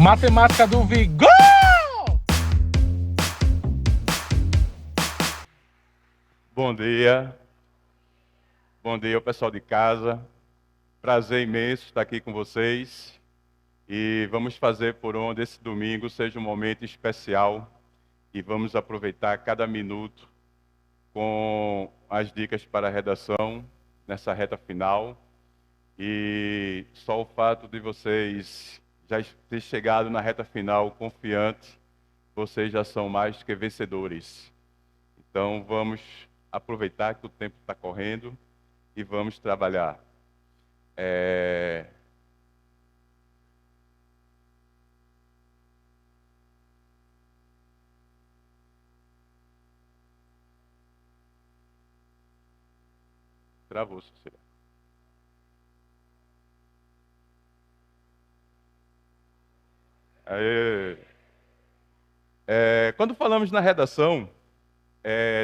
Matemática do Vigor! Bom dia. Bom dia, pessoal de casa. Prazer imenso estar aqui com vocês. E vamos fazer por onde esse domingo seja um momento especial. E vamos aproveitar cada minuto com as dicas para a redação nessa reta final. E só o fato de vocês já ter chegado na reta final confiante, vocês já são mais que vencedores. Então vamos aproveitar que o tempo está correndo e vamos trabalhar. Travou, Cecília. Quando falamos na redação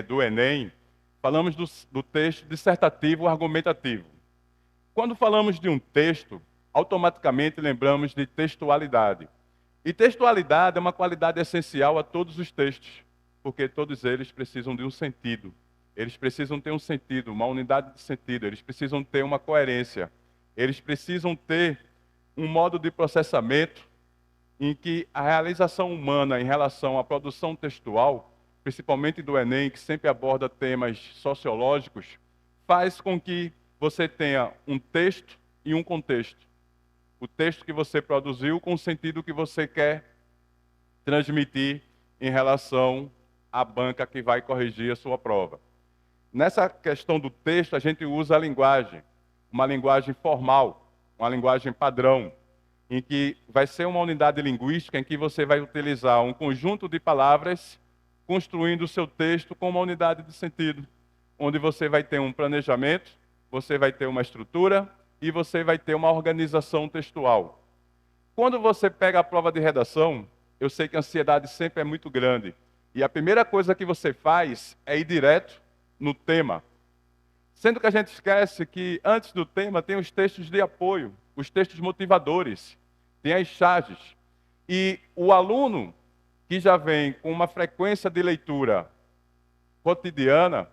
do Enem, falamos do texto dissertativo argumentativo. Quando falamos de um texto, automaticamente lembramos de textualidade. E textualidade é uma qualidade essencial a todos os textos, porque todos eles precisam de um sentido. Eles precisam ter um sentido, uma unidade de sentido, eles precisam ter uma coerência, eles precisam ter um modo de processamento em que a realização humana em relação à produção textual, principalmente do Enem, que sempre aborda temas sociológicos, faz com que você tenha um texto e um contexto. O texto que você produziu com o sentido que você quer transmitir em relação à banca que vai corrigir a sua prova. Nessa questão do texto, a gente usa a linguagem, uma linguagem formal, uma linguagem padrão, em que vai ser uma unidade linguística em que você vai utilizar um conjunto de palavras construindo o seu texto com uma unidade de sentido, onde você vai ter um planejamento, você vai ter uma estrutura e você vai ter uma organização textual. Quando você pega a prova de redação, eu sei que a ansiedade sempre é muito grande, e a primeira coisa que você faz é ir direto no tema. Sendo que a gente esquece que antes do tema tem os textos de apoio, os textos motivadores, tem as charges. E o aluno que já vem com uma frequência de leitura cotidiana,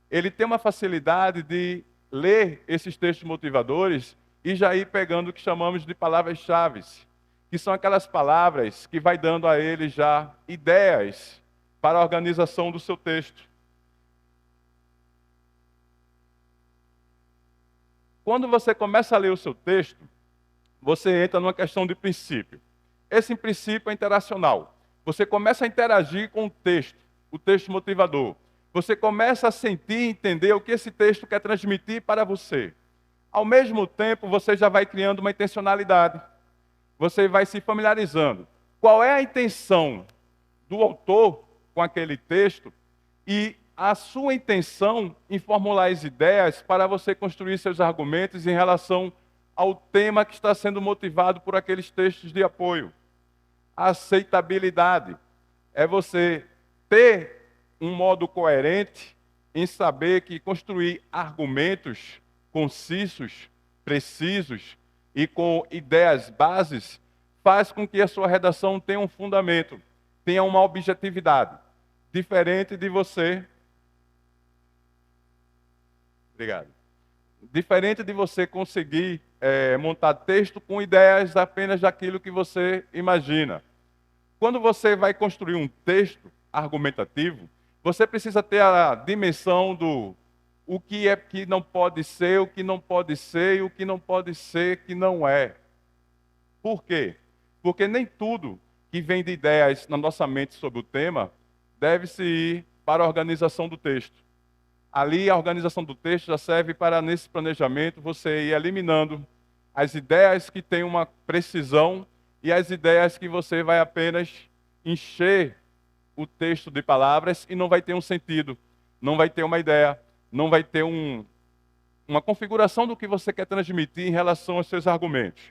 ele tem uma facilidade de ler esses textos motivadores e já ir pegando o que chamamos de palavras-chave, que são aquelas palavras que vai dando a ele já ideias para a organização do seu texto. Quando você começa a ler o seu texto, você entra numa questão de princípio. Esse princípio é interacional. Você começa a interagir com o texto motivador. Você começa a sentir e entender o que esse texto quer transmitir para você. Ao mesmo tempo, você já vai criando uma intencionalidade. Você vai se familiarizando. Qual é a intenção do autor com aquele texto e a sua intenção em formular as ideias para você construir seus argumentos em relação ao tema que está sendo motivado por aqueles textos de apoio. A aceitabilidade é você ter um modo coerente em saber que construir argumentos concisos, precisos e com ideias bases faz com que a sua redação tenha um fundamento, tenha uma objetividade, diferente de você... Obrigado. Diferente de você conseguir montar texto com ideias apenas daquilo que você imagina. Quando você vai construir um texto argumentativo, você precisa ter a dimensão do o que é que não pode ser, o que não pode ser e o que não pode ser que não é. Por quê? Porque nem tudo que vem de ideias na nossa mente sobre o tema deve-se ir para a organização do texto. Ali a organização do texto já serve para, nesse planejamento, você ir eliminando as ideias que têm uma precisão e as ideias que você vai apenas encher o texto de palavras e não vai ter um sentido, não vai ter uma ideia, não vai ter uma configuração do que você quer transmitir em relação aos seus argumentos.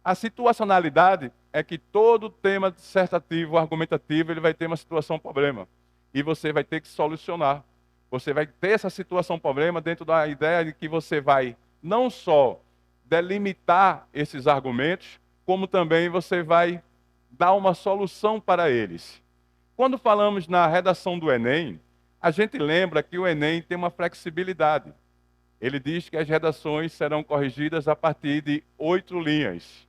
A situacionalidade é que todo tema dissertativo, argumentativo, ele vai ter uma situação-problema e você vai ter que solucionar. Você vai ter essa situação-problema dentro da ideia de que você vai não só delimitar esses argumentos, como também você vai dar uma solução para eles. Quando falamos na redação do Enem, a gente lembra que o Enem tem uma flexibilidade. Ele diz que as redações serão corrigidas a partir de 8 linhas.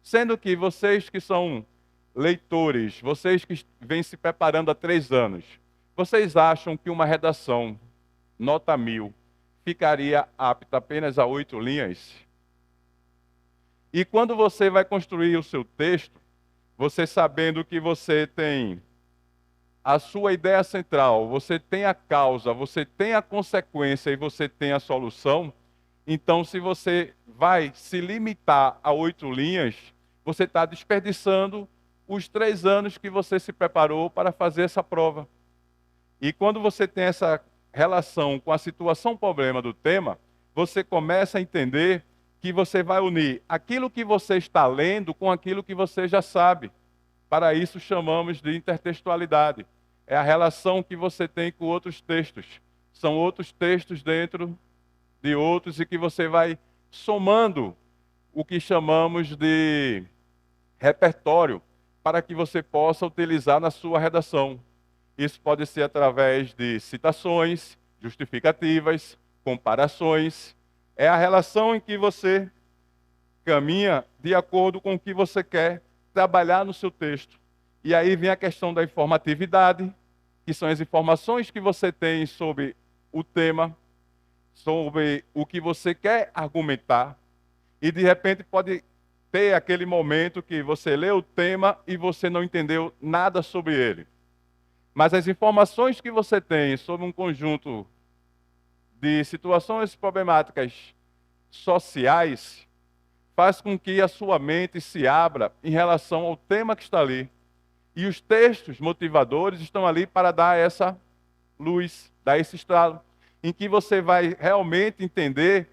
Sendo que vocês que são leitores, vocês que vêm se preparando há 3 anos, vocês acham que uma redação, nota 1000, ficaria apta apenas a 8 linhas? E quando você vai construir o seu texto, você sabendo que você tem a sua ideia central, você tem a causa, você tem a consequência e você tem a solução, então se você vai se limitar a 8 linhas, você está desperdiçando os 3 anos que você se preparou para fazer essa prova. E quando você tem essa relação com a situação problema do tema, você começa a entender que você vai unir aquilo que você está lendo com aquilo que você já sabe. Para isso chamamos de intertextualidade. É a relação que você tem com outros textos. São outros textos dentro de outros e que você vai somando o que chamamos de repertório para que você possa utilizar na sua redação. Isso pode ser através de citações, justificativas, comparações. É a relação em que você caminha de acordo com o que você quer trabalhar no seu texto. E aí vem a questão da informatividade, que são as informações que você tem sobre o tema, sobre o que você quer argumentar. E de repente pode ter aquele momento que você lê o tema e você não entendeu nada sobre ele. Mas as informações que você tem sobre um conjunto de situações problemáticas sociais faz com que a sua mente se abra em relação ao tema que está ali. E os textos motivadores estão ali para dar essa luz, dar esse estralo, em que você vai realmente entender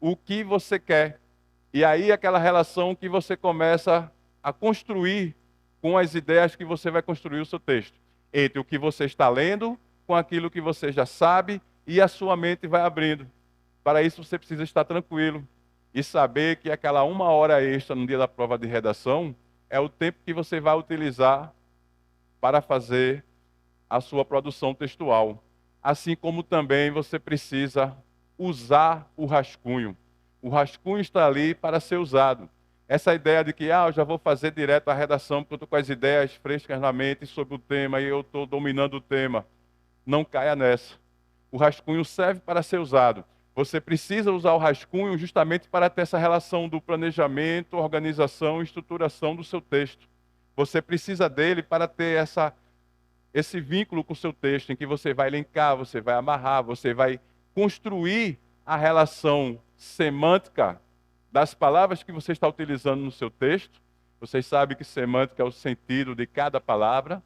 o que você quer. E aí aquela relação que você começa a construir com as ideias que você vai construir o seu texto. Entre o que você está lendo, com aquilo que você já sabe, e a sua mente vai abrindo. Para isso você precisa estar tranquilo e saber que aquela 1 hora extra no dia da prova de redação é o tempo que você vai utilizar para fazer a sua produção textual. Assim como também você precisa usar o rascunho. O rascunho está ali para ser usado. Essa ideia de que eu já vou fazer direto a redação porque eu estou com as ideias frescas na mente sobre o tema e eu estou dominando o tema. Não caia nessa. O rascunho serve para ser usado. Você precisa usar o rascunho justamente para ter essa relação do planejamento, organização e estruturação do seu texto. Você precisa dele para ter esse vínculo com o seu texto, em que você vai elencar, você vai amarrar, você vai construir a relação semântica das palavras que você está utilizando no seu texto. Vocês sabem que semântica é o sentido de cada palavra.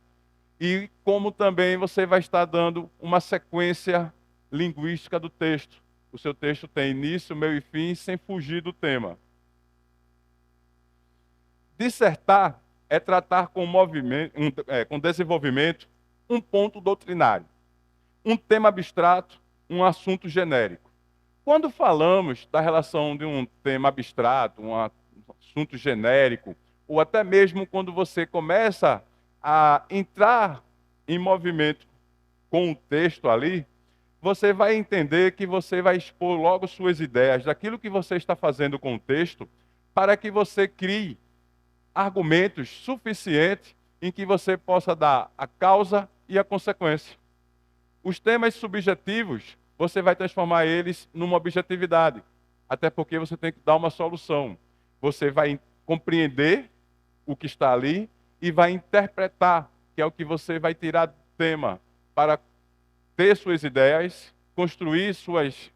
E como também você vai estar dando uma sequência linguística do texto. O seu texto tem início, meio e fim, sem fugir do tema. Dissertar é tratar com com desenvolvimento um ponto doutrinário, um tema abstrato, um assunto genérico. Quando falamos da relação de um tema abstrato, um assunto genérico, ou até mesmo quando você começa a entrar em movimento com o texto ali, você vai entender que você vai expor logo suas ideias daquilo que você está fazendo com o texto, para que você crie argumentos suficientes em que você possa dar a causa e a consequência. Os temas subjetivos, você vai transformar eles numa objetividade, até porque você tem que dar uma solução. Você vai compreender o que está ali e vai interpretar, que é o que você vai tirar do tema, para ter suas ideias, construir suas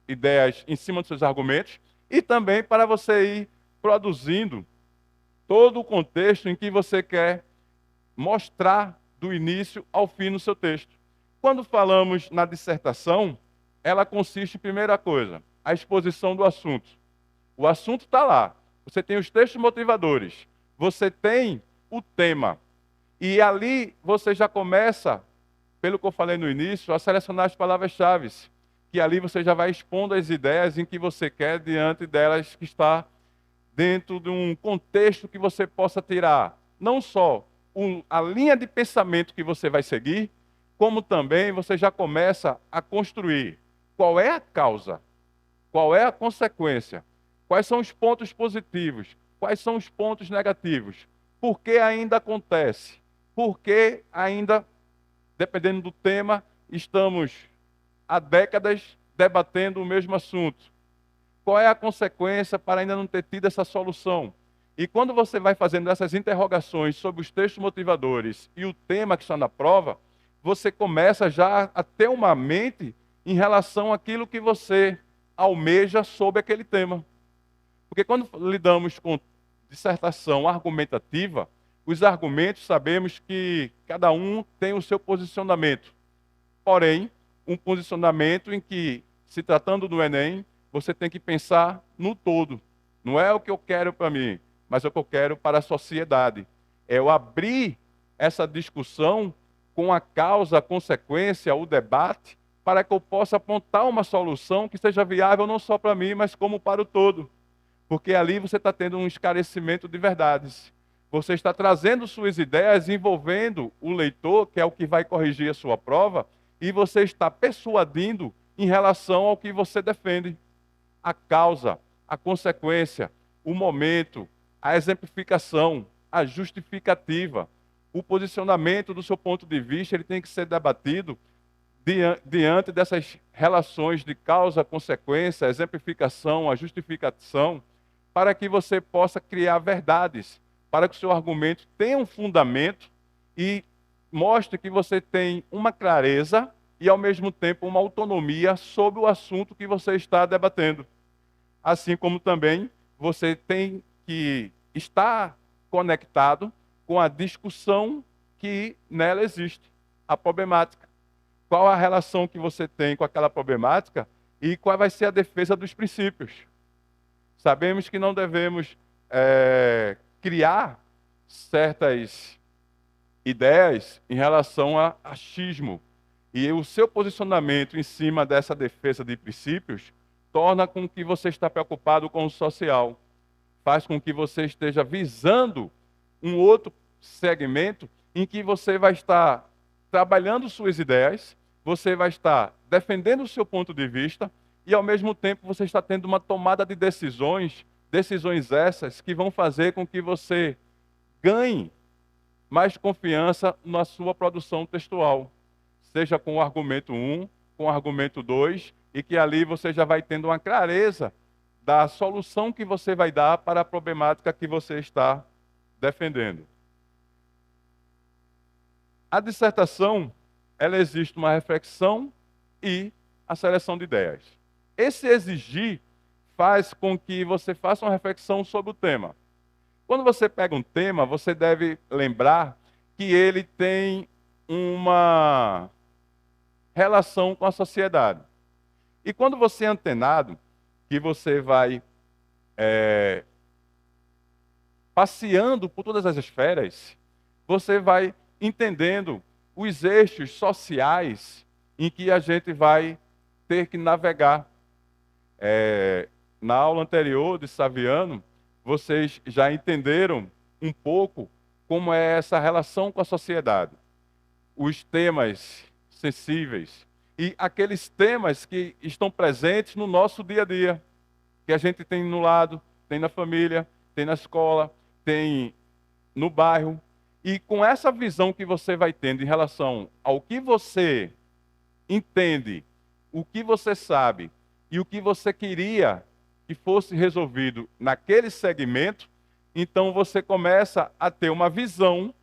ideias em cima dos seus argumentos, e também para você ir produzindo todo o contexto em que você quer mostrar do início ao fim no seu texto. Quando falamos na dissertação, ela consiste em, primeira coisa, a exposição do assunto. O assunto está lá. Você tem os textos motivadores. Você tem o tema. E ali você já começa, pelo que eu falei no início, a selecionar as palavras-chave. Que ali você já vai expondo as ideias em que você quer diante delas que está dentro de um contexto que você possa tirar não só a linha de pensamento que você vai seguir, como também você já começa a construir qual é a causa, qual é a consequência, quais são os pontos positivos, quais são os pontos negativos, por que ainda acontece, por que ainda, dependendo do tema, estamos há décadas debatendo o mesmo assunto. Qual é a consequência para ainda não ter tido essa solução? E quando você vai fazendo essas interrogações sobre os textos motivadores e o tema que está na prova, você começa já a ter uma mente em relação àquilo que você almeja sobre aquele tema. Porque quando lidamos com dissertação argumentativa, os argumentos sabemos que cada um tem o seu posicionamento. Porém, um posicionamento em que, se tratando do Enem, você tem que pensar no todo. Não é o que eu quero para mim, mas é o que eu quero para a sociedade. É eu abrir essa discussão com a causa, a consequência, o debate, para que eu possa apontar uma solução que seja viável não só para mim, mas como para o todo. Porque ali você está tendo um esclarecimento de verdades. Você está trazendo suas ideias, envolvendo o leitor, que é o que vai corrigir a sua prova, e você está persuadindo em relação ao que você defende. A causa, a consequência, o momento, a exemplificação, a justificativa, o posicionamento do seu ponto de vista, ele tem que ser debatido diante dessas relações de causa, consequência, a exemplificação, a justificação, para que você possa criar verdades, para que o seu argumento tenha um fundamento e mostre que você tem uma clareza e, ao mesmo tempo, uma autonomia sobre o assunto que você está debatendo. Assim como também você tem que estar conectado com a discussão que nela existe, a problemática. Qual a relação que você tem com aquela problemática e qual vai ser a defesa dos princípios. Sabemos que não devemos criar certas ideias em relação a achismo. E o seu posicionamento em cima dessa defesa de princípios torna com que você está preocupado com o social. Faz com que você esteja visando um outro segmento em que você vai estar trabalhando suas ideias, você vai estar defendendo o seu ponto de vista e, ao mesmo tempo, você está tendo uma tomada de decisões, decisões essas que vão fazer com que você ganhe mais confiança na sua produção textual, seja com o argumento 1, com o argumento 2, e que ali você já vai tendo uma clareza da solução que você vai dar para a problemática que você está defendendo. A dissertação, ela existe uma reflexão e a seleção de ideias. Esse exigir faz com que você faça uma reflexão sobre o tema. Quando você pega um tema, você deve lembrar que ele tem uma relação com a sociedade. E quando você é antenado, que você vai passeando por todas as esferas, você vai entendendo os eixos sociais em que a gente vai ter que navegar. Na aula anterior de Saviano, vocês já entenderam um pouco como é essa relação com a sociedade. Os temas sensíveis e aqueles temas que estão presentes no nosso dia a dia, que a gente tem no lado, tem na família, tem na escola, tem no bairro. E com essa visão que você vai tendo em relação ao que você entende, o que você sabe e o que você queria que fosse resolvido naquele segmento, então você começa a ter uma visão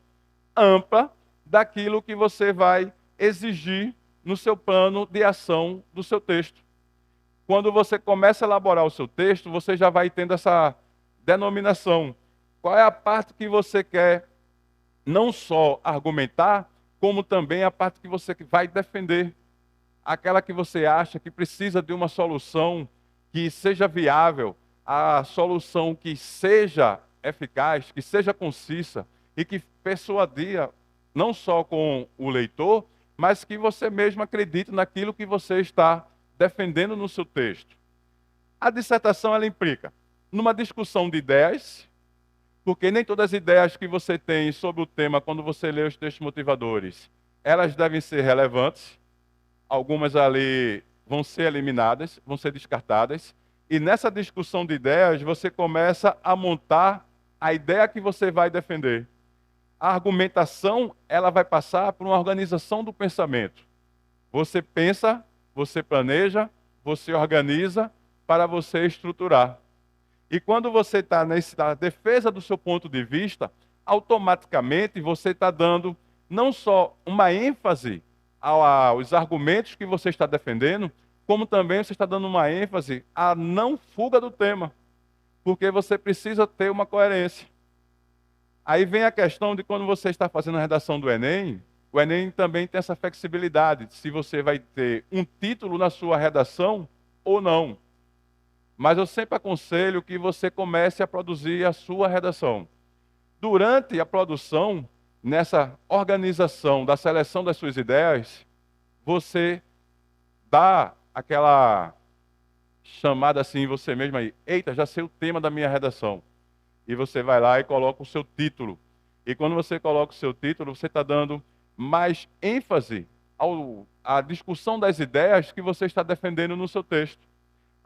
ampla daquilo que você vai exigir no seu plano de ação do seu texto. Quando você começa a elaborar o seu texto, você já vai tendo essa denominação. Qual é a parte que você quer não só argumentar, como também a parte que você vai defender. Aquela que você acha que precisa de uma solução que seja viável, a solução que seja eficaz, que seja concisa e que persuadia não só com o leitor, mas que você mesmo acredite naquilo que você está defendendo no seu texto. A dissertação, ela implica numa discussão de ideias, porque nem todas as ideias que você tem sobre o tema, quando você lê os textos motivadores, elas devem ser relevantes. Algumas ali vão ser eliminadas, vão ser descartadas. E nessa discussão de ideias, você começa a montar a ideia que você vai defender. A argumentação, ela vai passar por uma organização do pensamento. Você pensa, você planeja, você organiza para você estruturar. E quando você está na defesa do seu ponto de vista, automaticamente você está dando não só uma ênfase aos argumentos que você está defendendo, como também você está dando uma ênfase à não fuga do tema, porque você precisa ter uma coerência. Aí vem a questão de quando você está fazendo a redação do Enem, o Enem também tem essa flexibilidade, se você vai ter um título na sua redação ou não. Mas eu sempre aconselho que você comece a produzir a sua redação. Durante a produção, nessa organização da seleção das suas ideias, você dá aquela chamada assim em você mesmo aí, eita, já sei o tema da minha redação. E você vai lá e coloca o seu título. E quando você coloca o seu título, você está dando mais ênfase à discussão das ideias que você está defendendo no seu texto.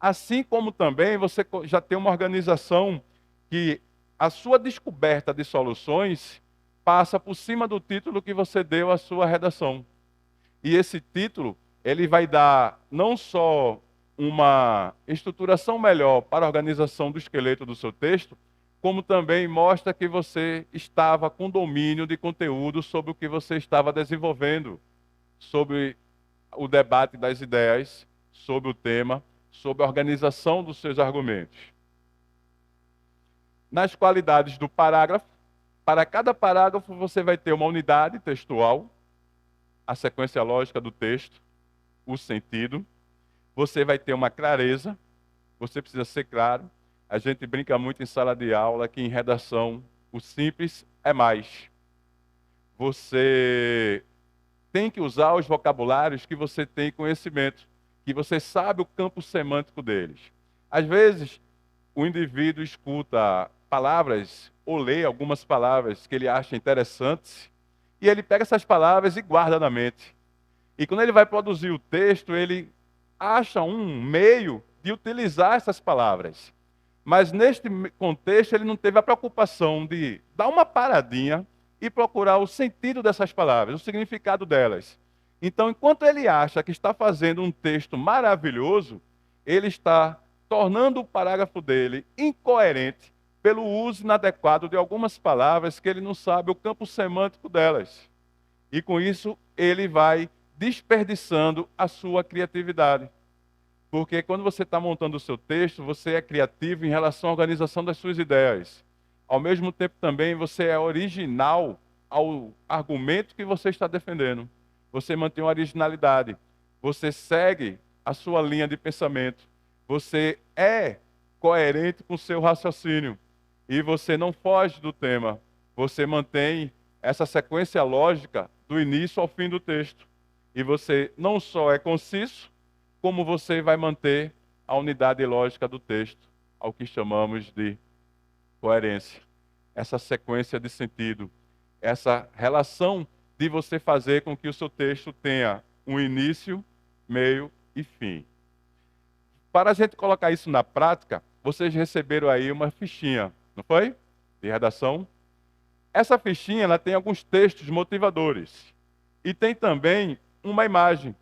Assim como também você já tem uma organização que a sua descoberta de soluções passa por cima do título que você deu à sua redação. E esse título, ele vai dar não só uma estruturação melhor para a organização do esqueleto do seu texto, como também mostra que você estava com domínio de conteúdo sobre o que você estava desenvolvendo, sobre o debate das ideias, sobre o tema, sobre a organização dos seus argumentos. Nas qualidades do parágrafo, para cada parágrafo você vai ter uma unidade textual, a sequência lógica do texto, o sentido. Você vai ter uma clareza, você precisa ser claro. A gente brinca muito em sala de aula que em redação o simples é mais. Você tem que usar os vocabulários que você tem conhecimento, que você sabe o campo semântico deles. Às vezes, o indivíduo escuta palavras ou lê algumas palavras que ele acha interessantes e ele pega essas palavras e guarda na mente. E quando ele vai produzir o texto, ele acha um meio de utilizar essas palavras. Mas neste contexto, ele não teve a preocupação de dar uma paradinha e procurar o sentido dessas palavras, o significado delas. Então, enquanto ele acha que está fazendo um texto maravilhoso, ele está tornando o parágrafo dele incoerente pelo uso inadequado de algumas palavras que ele não sabe o campo semântico delas. E com isso, ele vai desperdiçando a sua criatividade. Porque quando você está montando o seu texto, você é criativo em relação à organização das suas ideias. Ao mesmo tempo também você é original ao argumento que você está defendendo. Você mantém uma originalidade. Você segue a sua linha de pensamento. Você é coerente com o seu raciocínio. E você não foge do tema. Você mantém essa sequência lógica do início ao fim do texto. E você não só é conciso, como você vai manter a unidade lógica do texto, ao que chamamos de coerência. Essa sequência de sentido, essa relação de você fazer com que o seu texto tenha um início, meio e fim. Para a gente colocar isso na prática, vocês receberam aí uma fichinha, não foi? De redação. Essa fichinha ela tem alguns textos motivadores e tem também uma imagem.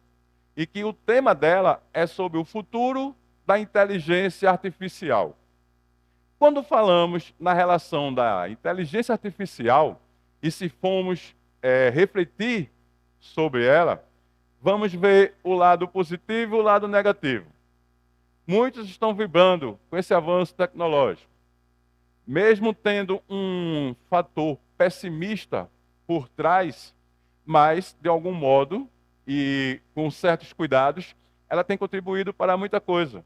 E que o tema dela é sobre o futuro da inteligência artificial. Quando falamos na relação da inteligência artificial, e se formos refletir sobre ela, vamos ver o lado positivo e o lado negativo. Muitos estão vibrando com esse avanço tecnológico. Mesmo tendo um fator pessimista por trás, mas, de algum modo, e com certos cuidados, ela tem contribuído para muita coisa,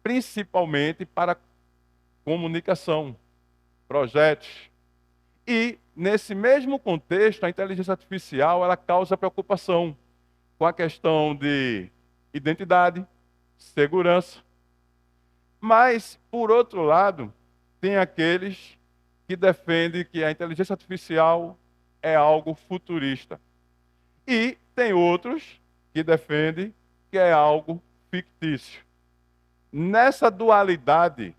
principalmente para comunicação, projetos. E, nesse mesmo contexto, a inteligência artificial ela causa preocupação com a questão de identidade, segurança. Mas, por outro lado, tem aqueles que defendem que a inteligência artificial é algo futurista. E tem outros que defendem que é algo fictício. Nessa dualidade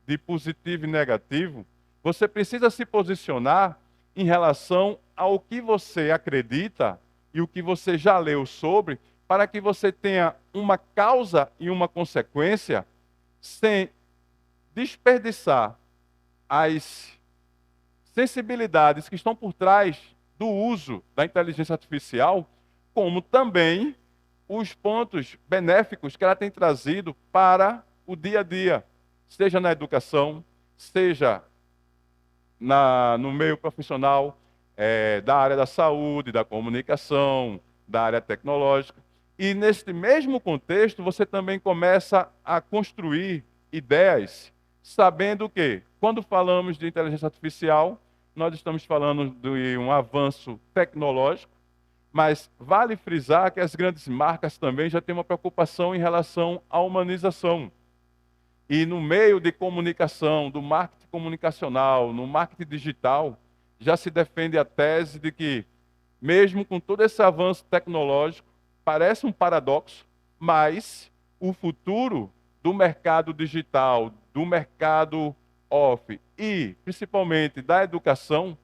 de positivo e negativo, você precisa se posicionar em relação ao que você acredita e o que você já leu sobre, para que você tenha uma causa e uma consequência sem desperdiçar as sensibilidades que estão por trás do uso da inteligência artificial, como também os pontos benéficos que ela tem trazido para o dia a dia, seja na educação, seja no meio profissional, da área da saúde, da comunicação, da área tecnológica. E neste mesmo contexto, você também começa a construir ideias, sabendo que, quando falamos de inteligência artificial, nós estamos falando de um avanço tecnológico, mas vale frisar que as grandes marcas também já têm uma preocupação em relação à humanização. E no meio de comunicação, do marketing comunicacional, no marketing digital, já se defende a tese de que, mesmo com todo esse avanço tecnológico, parece um paradoxo, mas o futuro do mercado digital, do mercado off e, principalmente, da educação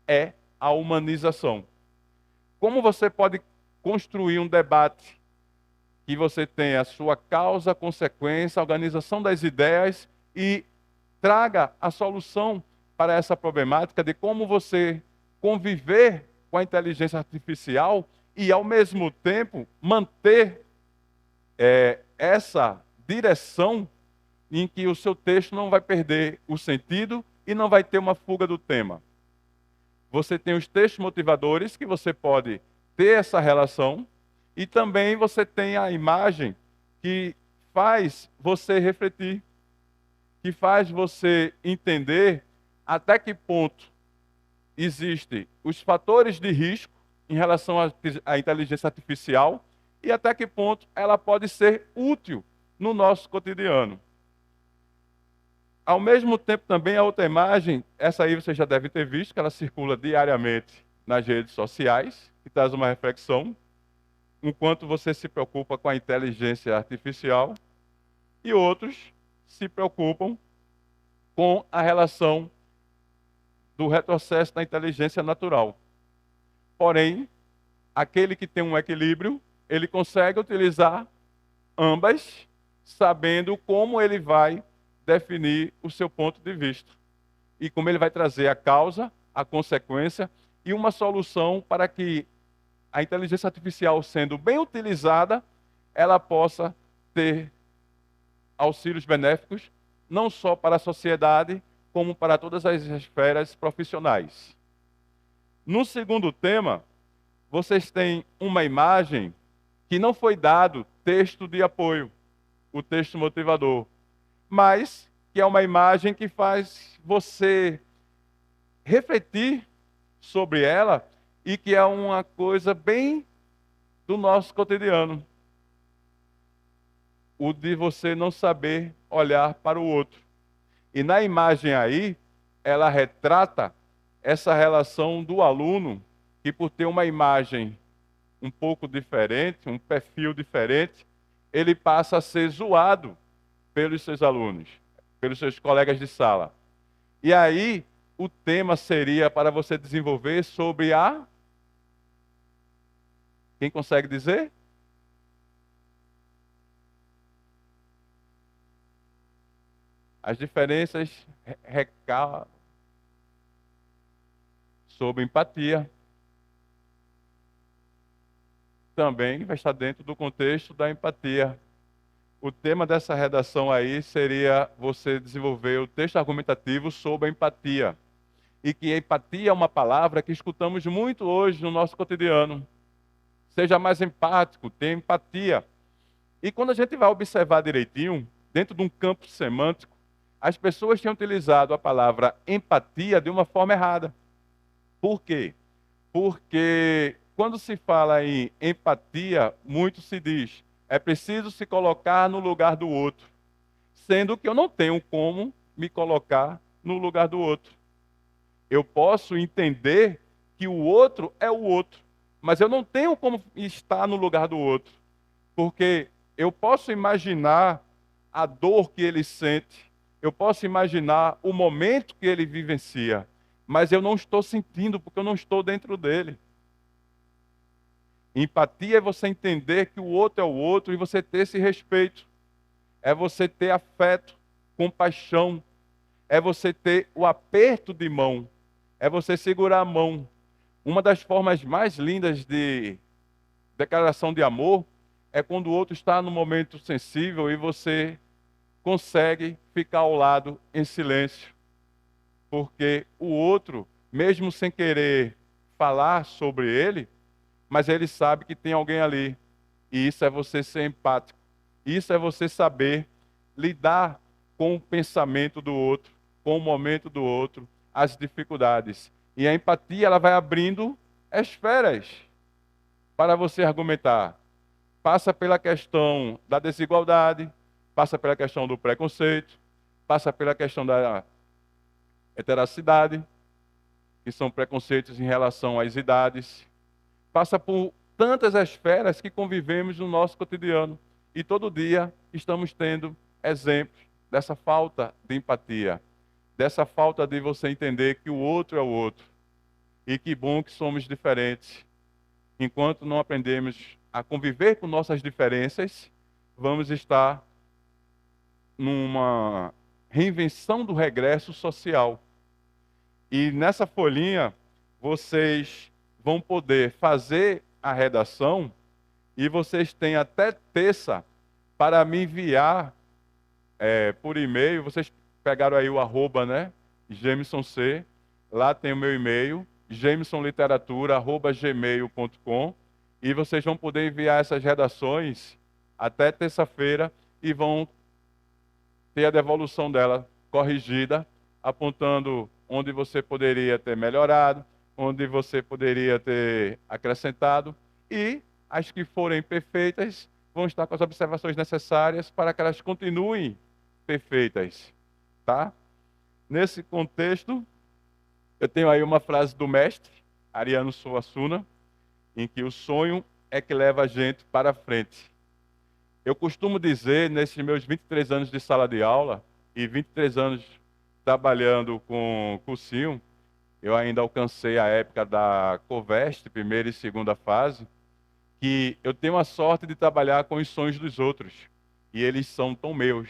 é a humanização. Como você pode construir um debate que você tenha a sua causa, consequência, a organização das ideias e traga a solução para essa problemática de como você conviver com a inteligência artificial e, ao mesmo tempo, manter essa direção em que o seu texto não vai perder o sentido e não vai ter uma fuga do tema. Você tem os textos motivadores, que você pode ter essa relação, e também você tem a imagem que faz você refletir, que faz você entender até que ponto existem os fatores de risco em relação à inteligência artificial e até que ponto ela pode ser útil no nosso cotidiano. Ao mesmo tempo, também a outra imagem, essa aí você já deve ter visto, que ela circula diariamente nas redes sociais, que traz uma reflexão, enquanto você se preocupa com a inteligência artificial, e outros se preocupam com a relação do retrocesso da inteligência natural. Porém, aquele que tem um equilíbrio, ele consegue utilizar ambas, sabendo como ele vai definir o seu ponto de vista e como ele vai trazer a causa, a consequência e uma solução para que a inteligência artificial, sendo bem utilizada, ela possa ter auxílios benéficos, não só para a sociedade, como para todas as esferas profissionais. No segundo tema, vocês têm uma imagem que não foi dado texto de apoio, o texto motivador, mas que é uma imagem que faz você refletir sobre ela e que é uma coisa bem do nosso cotidiano. O de você não saber olhar para o outro. E na imagem aí, ela retrata essa relação do aluno que, por ter uma imagem um pouco diferente, um perfil diferente, ele passa a ser zoado pelos seus alunos, pelos seus colegas de sala. E aí, o tema seria para você desenvolver sobre a... Quem consegue dizer? As diferenças recaem sobre empatia. Também vai estar dentro do contexto da empatia. O tema dessa redação aí seria você desenvolver o texto argumentativo sobre a empatia. E que a empatia é uma palavra que escutamos muito hoje no nosso cotidiano. Seja mais empático, tenha empatia. E quando a gente vai observar direitinho, dentro de um campo semântico, as pessoas têm utilizado a palavra empatia de uma forma errada. Por quê? Porque quando se fala em empatia, muito se diz, é preciso se colocar no lugar do outro. Sendo que eu não tenho como me colocar no lugar do outro. Eu posso entender que o outro é o outro, mas eu não tenho como estar no lugar do outro, porque eu posso imaginar a dor que ele sente, eu posso imaginar o momento que ele vivencia, mas eu não estou sentindo porque eu não estou dentro dele. Empatia é você entender que o outro é o outro e você ter esse respeito. É você ter afeto, compaixão. É você ter o aperto de mão. É você segurar a mão. Uma das formas mais lindas de declaração de amor é quando o outro está no momento sensível e você consegue ficar ao lado em silêncio. Porque o outro, mesmo sem querer falar sobre ele, mas ele sabe que tem alguém ali. E isso é você ser empático. Isso é você saber lidar com o pensamento do outro, com o momento do outro, as dificuldades. E a empatia, ela vai abrindo esferas para você argumentar. Passa pela questão da desigualdade, passa pela questão do preconceito, passa pela questão da heterocidade, que são preconceitos em relação às idades, passa por tantas esferas que convivemos no nosso cotidiano. E todo dia estamos tendo exemplos dessa falta de empatia, dessa falta de você entender que o outro é o outro. E que bom que somos diferentes. Enquanto não aprendemos a conviver com nossas diferenças, vamos estar numa reinvenção do regresso social. E nessa folhinha, vocês vão poder fazer a redação e vocês têm até terça para me enviar por e-mail. Vocês pegaram aí o arroba, né? Jameson C. Lá tem o meu e-mail, jamesonliteratura@gmail.com, e vocês vão poder enviar essas redações até terça-feira e vão ter a devolução dela corrigida, apontando onde você poderia ter melhorado, onde você poderia ter acrescentado, e as que forem perfeitas vão estar com as observações necessárias para que elas continuem perfeitas, tá? Nesse contexto, eu tenho aí uma frase do mestre Ariano Suassuna, em que o sonho é que leva a gente para frente. Eu costumo dizer, nesses meus 23 anos de sala de aula e 23 anos trabalhando com cursinho, eu ainda alcancei a época da Covest, primeira e segunda fase, que eu tenho a sorte de trabalhar com os sonhos dos outros, e eles são tão meus.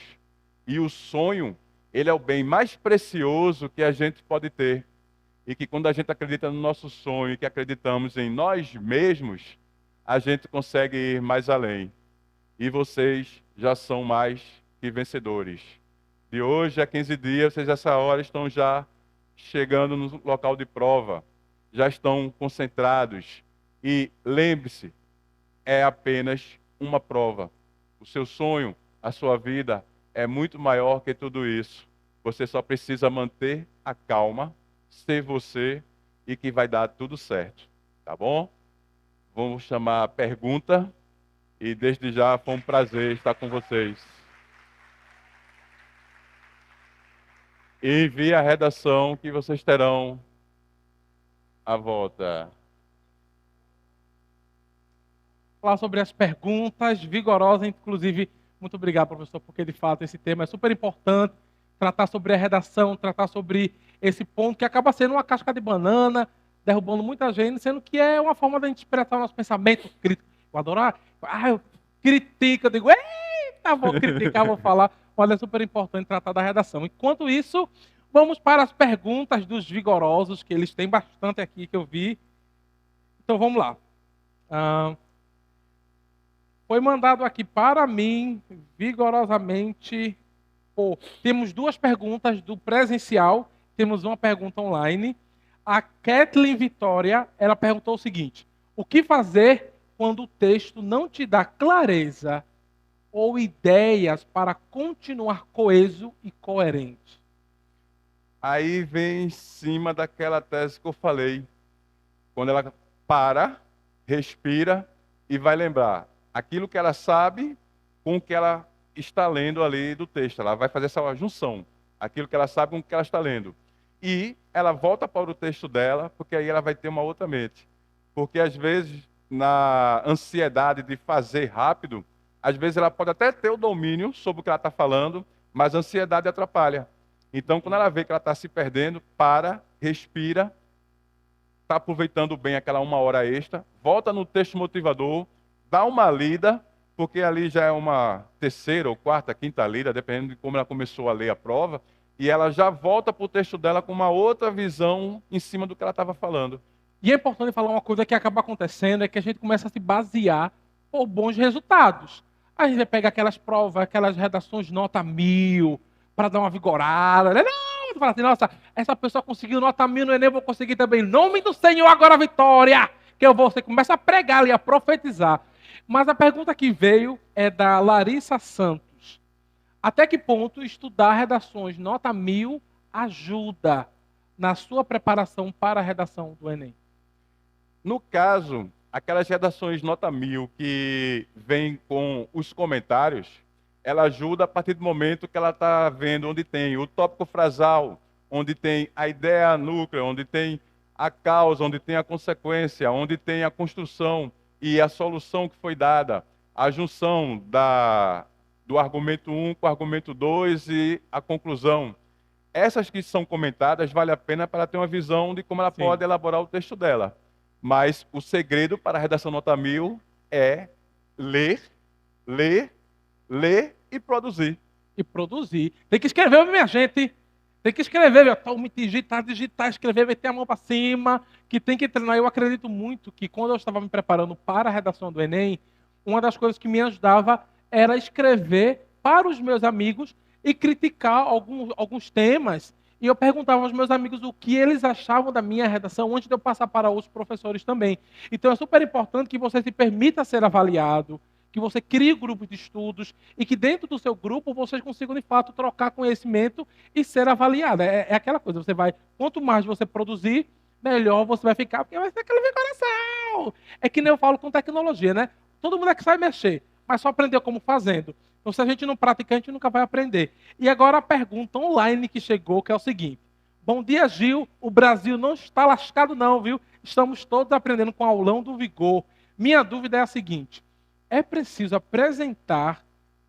E o sonho, ele é o bem mais precioso que a gente pode ter. E que quando a gente acredita no nosso sonho, que acreditamos em nós mesmos, a gente consegue ir mais além. E vocês já são mais que vencedores. De hoje a 15 dias, vocês essa hora estão já chegando no local de prova, já estão concentrados. E lembre-se, é apenas uma prova. O seu sonho, a sua vida é muito maior que tudo isso. Você só precisa manter a calma, ser você, e que vai dar tudo certo. Tá bom? Vamos chamar a pergunta. E desde já foi um prazer estar com vocês. E envie a redação que vocês terão à volta. Falar sobre as perguntas vigorosas, inclusive, muito obrigado, professor, porque de fato esse tema é super importante. Tratar sobre a redação, tratar sobre esse ponto que acaba sendo uma casca de banana, derrubando muita gente, sendo que é uma forma da gente expressar o nosso pensamento crítico. Eu adoro, eu critico, eu digo, eita, vou criticar, vou falar, mas é super importante tratar da redação. Enquanto isso, vamos para as perguntas dos vigorosos, que eles têm bastante aqui que eu vi. Então vamos lá. Foi mandado aqui para mim, vigorosamente. Temos duas perguntas do presencial, temos uma pergunta online. A Kathleen Vitória, ela perguntou o seguinte: o que fazer quando o texto não te dá clareza ou ideias para continuar coeso e coerente? Aí vem em cima daquela tese que eu falei. Quando ela para, respira e vai lembrar aquilo que ela sabe com o que ela está lendo ali do texto. Ela vai fazer essa junção. aquilo que ela sabe com o que ela está lendo. E ela volta para o texto dela, porque aí ela vai ter uma outra mente. Porque às vezes, na ansiedade de fazer rápido, às vezes ela pode até ter o domínio sobre o que ela está falando, mas a ansiedade atrapalha. Então, quando ela vê que ela está se perdendo, para, respira, está aproveitando bem aquela 1 hora extra, volta no texto motivador, dá uma lida, porque ali já é uma terceira ou quarta, quinta lida, dependendo de como ela começou a ler a prova, e ela já volta para o texto dela com uma outra visão em cima do que ela estava falando. E é importante falar uma coisa que acaba acontecendo, é que a gente começa a se basear por bons resultados. A gente vai pegar aquelas provas, aquelas redações nota 1000, para dar uma vigorada. Né? Não, tu fala assim, nossa, essa pessoa conseguiu nota 1000 no Enem, eu vou conseguir também. Em nome do Senhor, agora a vitória! Que eu vou, você começa a pregar ali, a profetizar. Mas a pergunta que veio é da Larissa Santos. Até que ponto estudar redações nota 1000 ajuda na sua preparação para a redação do Enem? No caso, aquelas redações nota 1000 que vêm com os comentários, ela ajuda a partir do momento que ela está vendo onde tem o tópico frasal, onde tem a ideia núcleo, onde tem a causa, onde tem a consequência, onde tem a construção e a solução que foi dada, a junção do argumento 1 com o argumento 2 e a conclusão. Essas que são comentadas, vale a pena para ela ter uma visão de como ela Sim. pode elaborar o texto dela. Mas o segredo para a redação nota 1000 é ler, ler, ler e produzir. E produzir. Tem que escrever, minha gente. Tem que escrever, meu. Digitar, escrever, meter a mão para cima, que tem que treinar. Eu acredito muito que quando eu estava me preparando para a redação do Enem, uma das coisas que me ajudava era escrever para os meus amigos e criticar alguns temas. E eu perguntava aos meus amigos o que eles achavam da minha redação antes de eu passar para outros professores também. Então é super importante que você se permita ser avaliado, que você crie grupos de estudos e que dentro do seu grupo vocês consigam, de fato, trocar conhecimento e ser avaliado. É aquela coisa, você vai, quanto mais você produzir, melhor você vai ficar, porque vai ser aquele coração. É que nem eu falo com tecnologia, né? Todo mundo é que sabe mexer, mas só aprendeu como fazendo. Então, se a gente não praticar, a gente nunca vai aprender. E agora a pergunta online que chegou, que é o seguinte. Bom dia, Gil. O Brasil não está lascado não, viu? Estamos todos aprendendo com o aulão do Vigor. Minha dúvida é a seguinte. É preciso apresentar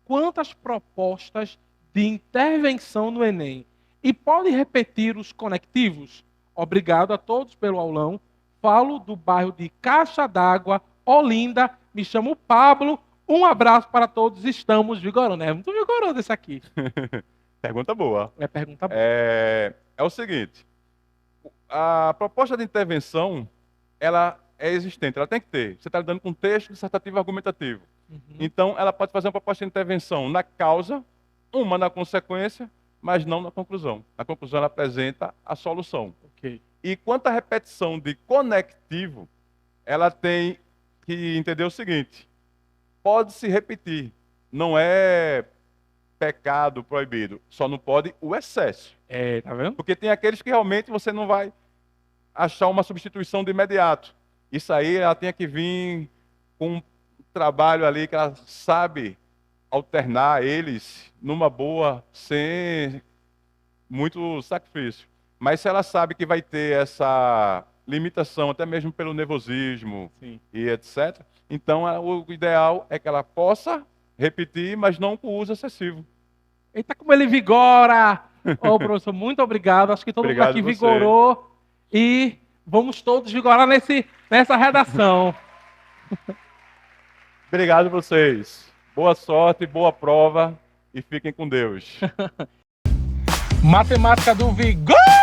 quantas propostas de intervenção no Enem? E pode repetir os conectivos? Obrigado a todos pelo aulão. Falo do bairro de Caixa d'Água, Olinda. Me chamo Pablo. Um abraço para todos. Estamos vigorando. É muito vigoroso esse aqui. Pergunta boa. É pergunta boa. É o seguinte. A proposta de intervenção, ela é existente, ela tem que ter. Você está lidando com texto dissertativo argumentativo. Então, ela pode fazer uma proposta de intervenção na causa, uma na consequência, mas não na conclusão. Na conclusão, ela apresenta a solução. Okay. E quanto à repetição de conectivo, ela tem que entender o seguinte. Pode se repetir. Não é pecado proibido. Só não pode o excesso. Tá vendo? Porque tem aqueles que realmente você não vai achar uma substituição de imediato. Isso aí ela tem que vir com um trabalho ali que ela sabe alternar eles numa boa, sem muito sacrifício. Mas se ela sabe que vai ter essa limitação, até mesmo pelo nervosismo e etc., então o ideal é que ela possa repetir, mas não com uso excessivo. Eita, como ele vigora! Ô, professor, muito obrigado. Acho que todo mundo aqui vigorou. E vamos todos vigorar nessa redação. Obrigado a vocês. Boa sorte, boa prova e fiquem com Deus. Matemática do Vigor!